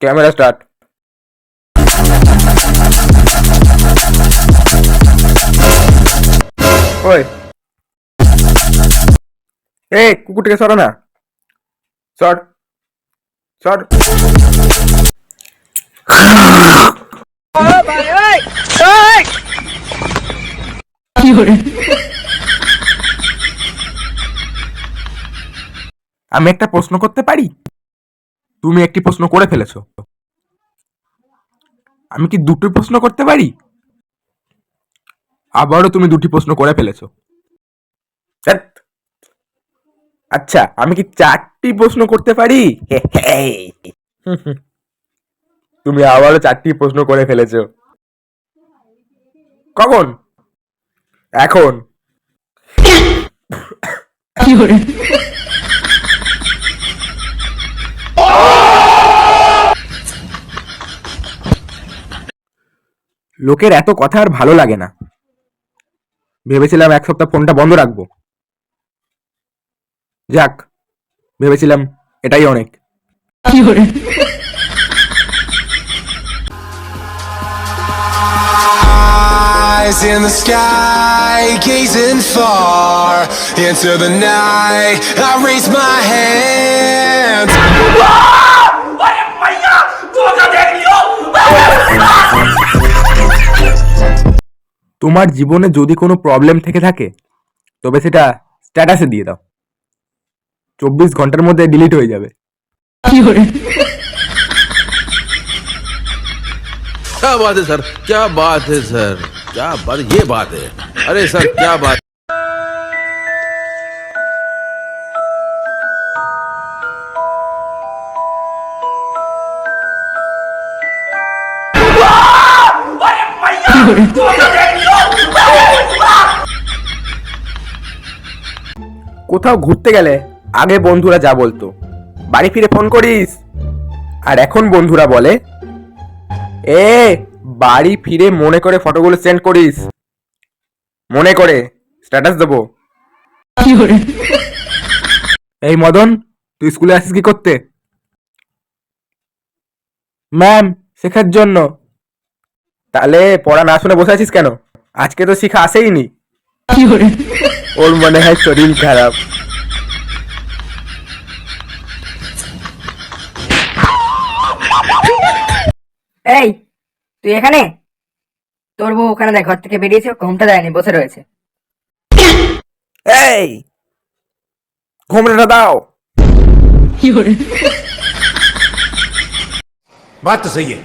Camera start. ওই এ কুকুরটাকে সরো না, সর সর। আমি একটা প্রশ্ন করতে পারি? তুমি একটি প্রশ্ন করে ফেলেছো। আমি কি দুটো প্রশ্ন করতে পারি? আবারও তুমি দুটি প্রশ্ন করে ফেলেছো। ধ্যাৎ। আচ্ছা, আমি কি চারটি প্রশ্ন করতে পারি? তুমি আবারও চারটি প্রশ্ন করে ফেলেছো। কখন? এখন। লোকের এত কথা আর ভালো লাগে না। ভেবেছিলাম এক সপ্তাহ ফোনটা বন্ধ রাখবো। যাক, ভেবেছিলাম এটাই অনেক। Eyes in the sky, gazing far into the night. I raise my hand. তোমার জীবনে যদি কোনো প্রবলেম থেকে থাকে তবে সেটা স্ট্যাটাসে দিয়ে দাও, 24 ঘন্টার মধ্যে ডিলিট হয়ে যাবে। क्या बात है सर, क्या बात है सर, क्या बात, ये बात है। अरे सर क्या बात। কোথাও ঘুরতে গেলে আগে বন্ধুরা যা বলতো, বাড়ি ফিরে ফোন করিস, আর এখন বন্ধুরা বলে এ বাড়ি ফিরে মনে করে ফটোগুলো সেন্ড করিস, মনে করে স্ট্যাটাস দেবো। এই মদন, তুই স্কুলে আসিস কি করতে? ম্যাম, শেখার জন্য। তাহলে পড়া না শুনে বসে আছিস কেন? আজকে তো শিখা আসেইনি। ওর মনে হয় শরীর খারাপ। এই, তুই এখানে? তোর বউ ওখানে দেখ, ঘর থেকে বেরিয়েছে, ঘুমটা দেয়নি, বসে রয়েছে। এই ঘুমটা দাও। बात तो सही है।